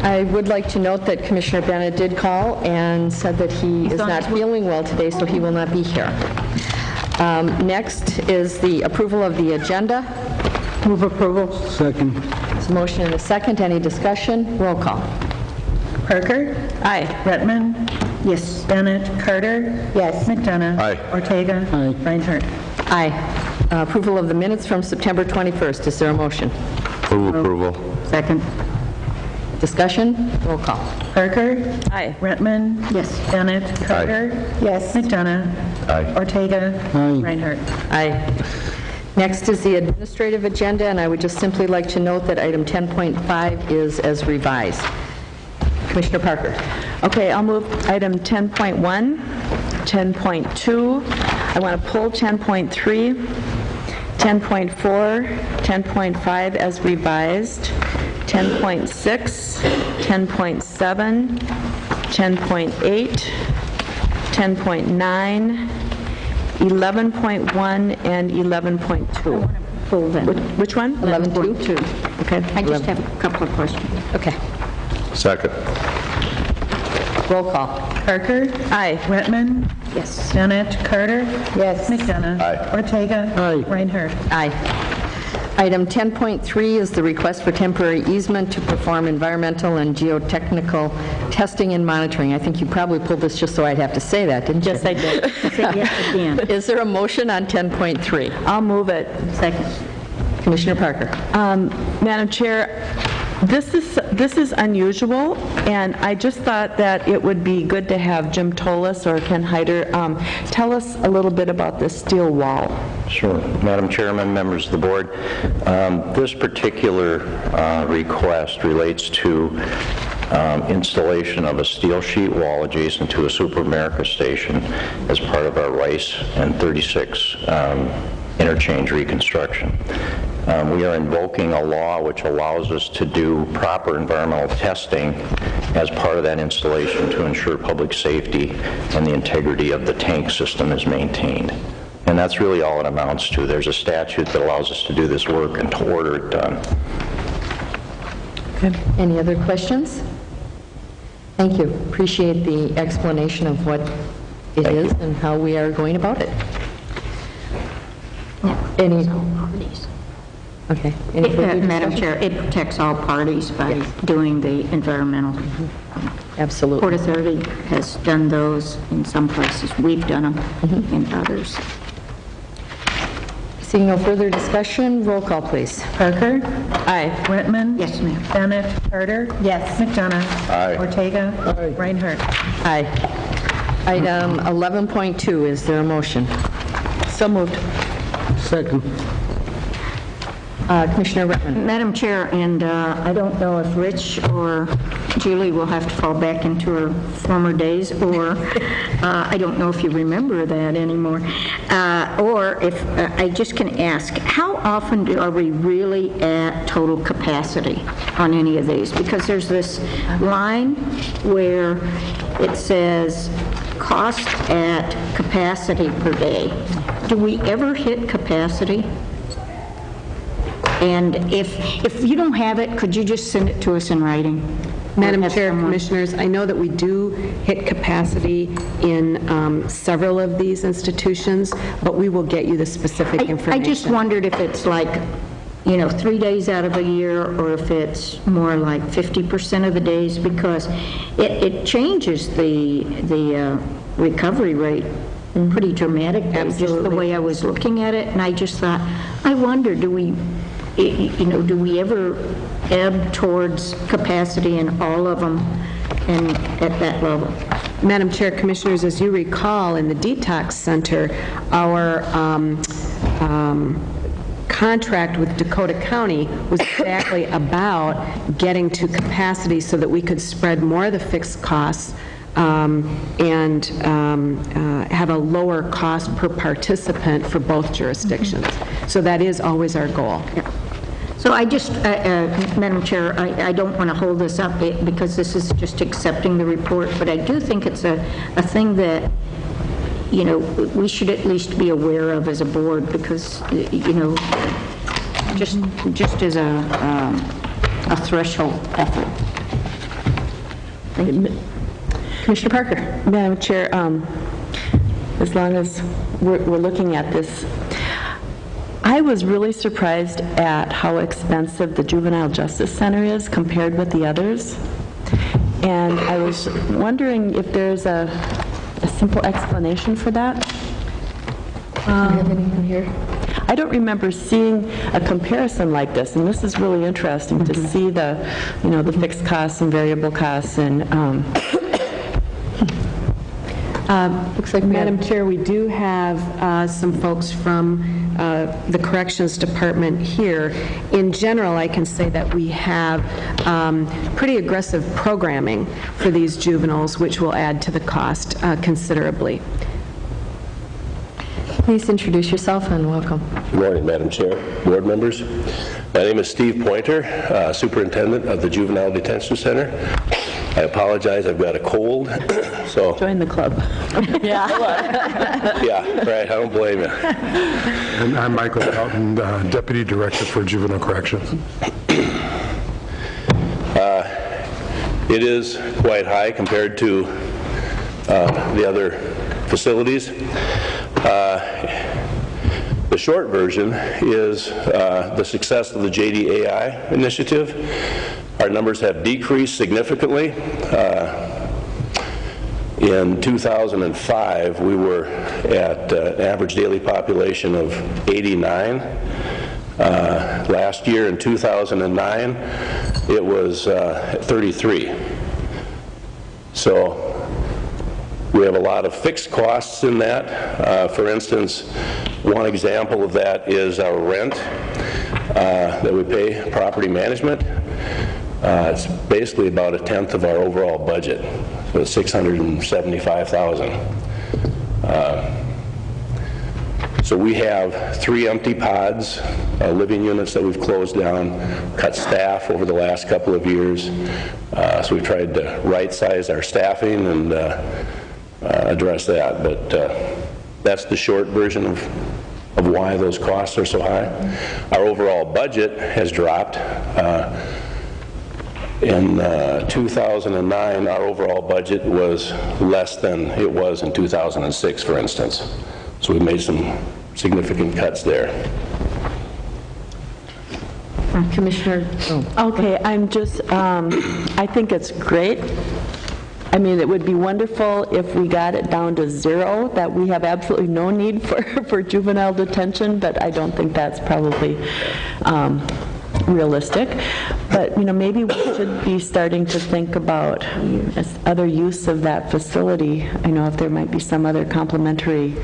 I would like to note that Commissioner Bennett did call and said that he is not feeling well today, so he will not be here. Next is the approval of the agenda. Move approval. Second. There's a motion and a second. Any discussion? Roll call. Parker? Aye. Rettman? Yes. Bennett? Carter? Yes. McDonough? Aye. Ortega? Aye. Reinhardt? Aye. Approval of the minutes from September 21st. Is there a motion? Move approval. Second. Discussion? Roll call. Parker? Aye. Rettman? Yes. Bennett? Carter? Yes. McDonough? Aye. Ortega? Aye. Reinhardt? Aye. Next is the administrative agenda, and I would just simply like to note that item 10.5 is as revised. Commissioner Parker. Okay, I'll move item 10.1, 10.2. I want to pull 10.3, 10.4, 10.5 as revised, 10.6, 10.7, 10.8, 10.9, 11.1, and 11.2. Pull them. Which one? 11.2. Okay. I just have a couple of questions. Okay. Second. Roll call. Parker? Aye. Rettman? Yes. Bennett? Carter? Yes. McDonough? Aye. Ortega? Aye. Reinhardt? Aye. Item 10.3 is the request for temporary easement to perform environmental and geotechnical testing and monitoring. I think you probably pulled this just so I'd have to say that, didn't you? Yes, I did. Say yes again. Is there a motion on 10.3? I'll move it. Second. Commissioner Parker. Madam Chair, this is unusual, and I just thought that it would be good to have Jim Tolis or Ken Hyder tell us a little bit about this steel wall. Sure. Madam Chairman, members of the board, this particular request relates to installation of a steel sheet wall adjacent to a Super America station as part of our Rice and 36 interchange reconstruction. We are invoking a law which allows us to do proper environmental testing as part of that installation to ensure public safety and the integrity of the tank system is maintained. And that's really all it amounts to. There's a statute that allows us to do this work and to order it done. Any other questions? Thank you. Appreciate the explanation of what it is and how we are going about it. Any? Okay. Any further Madam discussion? Chair, it protects all parties by doing the environmental. Absolutely. Port Authority has done those in some places. We've done them in others. Seeing no further discussion, roll call, please. Parker? Aye. Rettman? Yes, ma'am. Bennett? Carter? Yes. McDonough? Aye. Ortega? Reinhardt? Aye. Item 11.2, is there a motion? So moved. Second. Commissioner Rettman. Madam Chair, and I don't know if Rich or Julie will have to fall back into her former days, or I don't know if you remember that anymore, or if I just can ask, how often are we really at total capacity on any of these? Because there's this line where it says cost at capacity per day. Do we ever hit capacity? And if you don't have it, could you just send it to us in writing? Madam Or have Chair, someone- Commissioners, I know that we do hit capacity in several of these institutions, but we will get you the specific I information. just wondered if it's like, 3 days out of a year, or if it's more like 50% of the days, because it changes the recovery rate pretty dramatically, just the Absolutely. way I was looking at it, and I just thought, I wonder, do we ever ebb towards capacity in all of them and at that level? Madam Chair, Commissioners, as you recall, in the detox center, our contract with Dakota County was exactly about getting to capacity so that we could spread more of the fixed costs and have a lower cost per participant for both jurisdictions. So that is always our goal. So I just, Madam Chair, I don't want to hold this up because this is just accepting the report, but I do think it's a thing that, we should at least be aware of as a board because, just as a threshold effort. Commissioner Parker? Madam Chair, as long as we're looking at this, I was really surprised at how expensive the Juvenile Justice Center is compared with the others. And I was wondering if there's a simple explanation for that. Do you have anyone here? I don't remember seeing a comparison like this, and this is really interesting to see the, the fixed costs and variable costs and Looks like Madam Chair, we do have some folks from the Corrections Department here. In general, I can say that we have pretty aggressive programming for these juveniles, which will add to the cost considerably. Please introduce yourself and welcome. Good morning, Madam Chair, board members. My name is Steve Pointer, Superintendent of the Juvenile Detention Center. I apologize, I've got a cold, so... join the club. Yeah, right, I don't blame you. And I'm Michael Houghton, Deputy Director for Juvenile Corrections. It is quite high compared to the other facilities. The short version is the success of the JDAI initiative. Our numbers have decreased significantly. In 2005, we were at an average daily population of 89. Last year, in 2009, it was 33. So we have a lot of fixed costs in that. For instance, one example of that is our rent that we pay property management. It's basically about a tenth of our overall budget, so it's $675,000. So we have 3 empty pods, living units that we've closed down, cut staff over the last couple of years. So we've tried to right-size our staffing and address that, but that's the short version of why those costs are so high. Our overall budget has dropped. In 2009, our overall budget was less than it was in 2006, for instance. So we made some significant cuts there. Commissioner? Okay, I'm just, I think it's great. I mean, it would be wonderful if we got it down to 0, that we have absolutely no need for juvenile detention, but I don't think that's probably realistic. But, maybe we should be starting to think about other use of that facility. I know if there might be some other complementary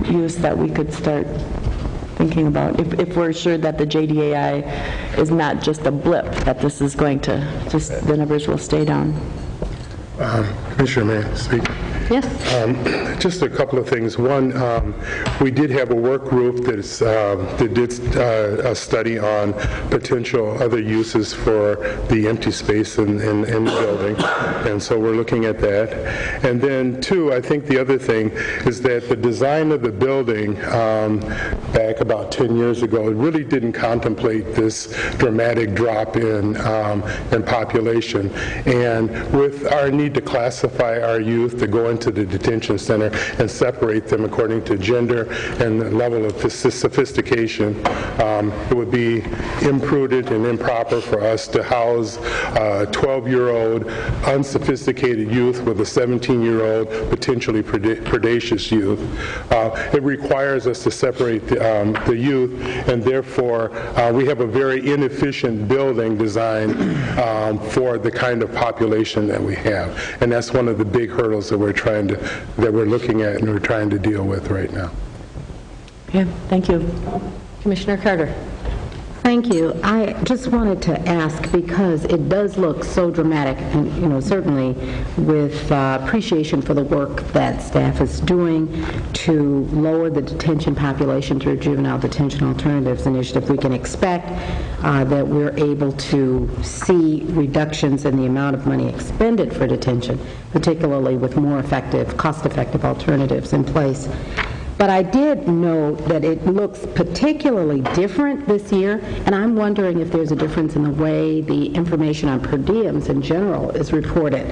use that we could start thinking about, if we're sure that the JDAI is not just a blip, that this is going to, the numbers will stay down. Commissioner, may I speak? Yes. Just a couple of things. One, we did have a work group that did a study on potential other uses for the empty space in the building, and so we're looking at that. And then, 2, I think the other thing is that the design of the building back about 10 years ago, it really didn't contemplate this dramatic drop in population. And with our need to classify our youth to go into the detention center and separate them according to gender and level of sophistication, it would be imprudent and improper for us to house a 12-year-old unsophisticated youth with a 17-year-old potentially predacious youth. It requires us to separate the youth, and therefore we have a very inefficient building design for the kind of population that we have. And that's one of the big hurdles that we're looking at and we're trying to deal with right now. Okay, thank you. Commissioner Carter? Thank you. I just wanted to ask, because it does look so dramatic, and certainly with appreciation for the work that staff is doing to lower the detention population through Juvenile Detention Alternatives Initiative, we can expect that we're able to see reductions in the amount of money expended for detention, particularly with more effective, cost-effective alternatives in place. But I did know that it looks particularly different this year, and I'm wondering if there's a difference in the way the information on per diems in general is reported.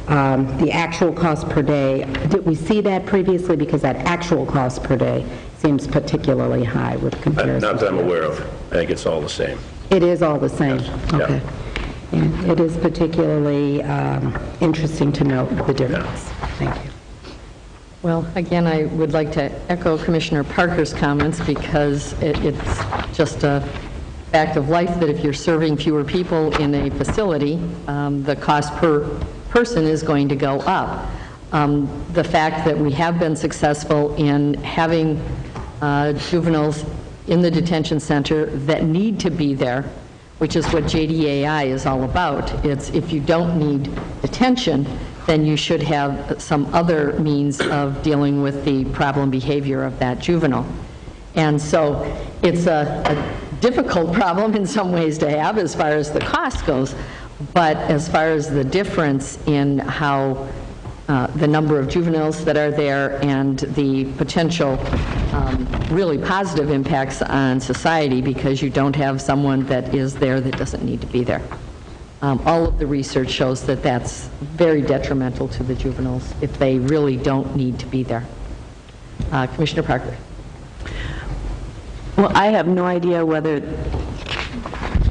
The actual cost per day, did we see that previously? Because that actual cost per day seems particularly high with comparison. Not that I'm aware of. I think it's all the same. It is all the same? Yeah. Okay. And it is particularly interesting to note the difference. Thank you. Well, again, I would like to echo Commissioner Parker's comments because it's just a fact of life that if you're serving fewer people in a facility, the cost per person is going to go up. The fact that we have been successful in having juveniles in the detention center that need to be there, which is what JDAI is all about. It's if you don't need detention, then you should have some other means of dealing with the problem behavior of that juvenile. And so it's a difficult problem in some ways to have as far as the cost goes, but as far as the difference in how the number of juveniles that are there and the potential really positive impacts on society because you don't have someone that is there that doesn't need to be there. All of the research shows that that's very detrimental to the juveniles if they really don't need to be there. Commissioner Parker. Well, I have no idea whether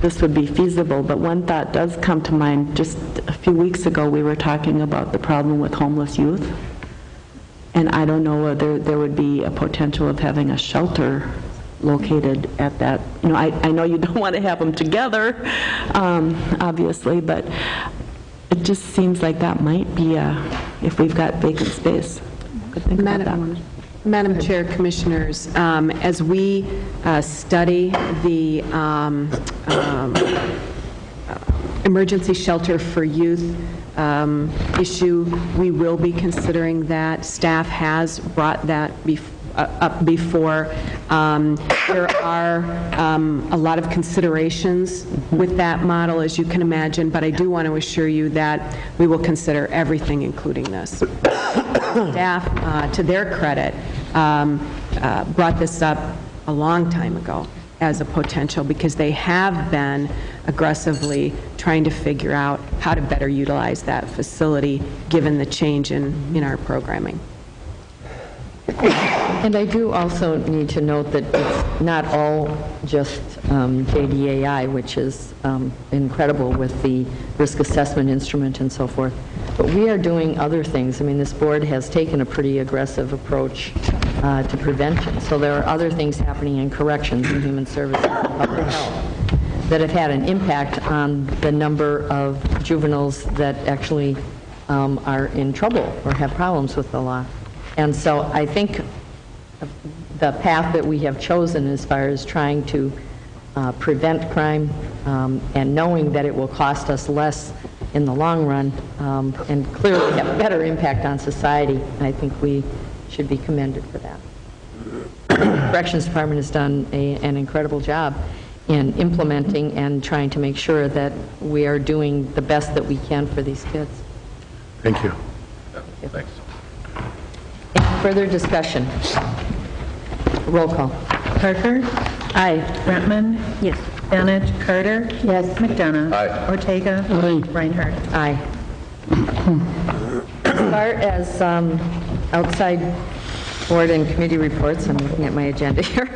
this would be feasible, but one thought does come to mind. Just a few weeks ago, we were talking about the problem with homeless youth, and I don't know whether there would be a potential of having a shelter located at that. You know, I know you don't want to have them together, obviously, but it just seems like that might be if we've got vacant space. Could think about that. Madam Chair, Commissioners, as we study the emergency shelter for youth issue, we will be considering that. Staff has brought that up before. There are a lot of considerations with that model, as you can imagine, but I do want to assure you that we will consider everything, including this. Staff, to their credit, brought this up a long time ago as a potential because they have been aggressively trying to figure out how to better utilize that facility given the change in our programming. And I do also need to note that it's not all just JDAI, which is incredible with the risk assessment instrument and so forth, but we are doing other things. I mean, this board has taken a pretty aggressive approach to prevention. So there are other things happening in corrections and human services and public health that have had an impact on the number of juveniles that actually are in trouble or have problems with the law. And so I think the path that we have chosen as far as trying to prevent crime and knowing that it will cost us less in the long run and clearly have a better impact on society, I think we should be commended for that. The Corrections Department has done an incredible job in implementing and trying to make sure that we are doing the best that we can for these kids. Thank you. Thanks. Any further discussion? Roll call. Parker? Aye. Brentman? Yes. Bennett? Carter? Yes. McDonough? Aye. Ortega? Reinhardt? Aye. As far as outside board and committee reports, I'm looking at my agenda here.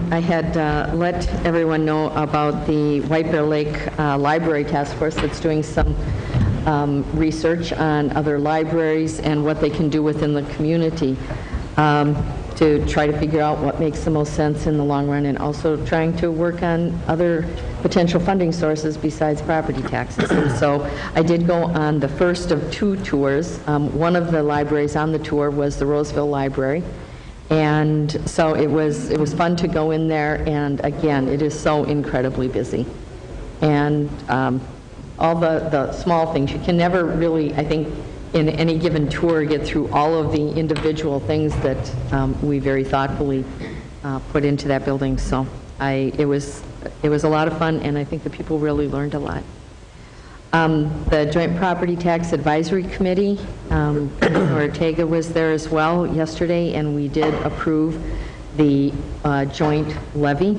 I had let everyone know about the White Bear Lake Library Task Force that's doing some research on other libraries and what they can do within the community to try to figure out what makes the most sense in the long run, and also trying to work on other potential funding sources besides property taxes. And so I did go on the first of two tours. One of the libraries on the tour was the Roseville Library. And so it was fun to go in there, and again, it is so incredibly busy. And all the small things, you can never really, I think, in any given tour get through all of the individual things that we very thoughtfully put into that building. So it was a lot of fun, and I think the people really learned a lot. The Joint Property Tax Advisory Committee, Commissioner Ortega was there as well yesterday, and we did approve the joint levy.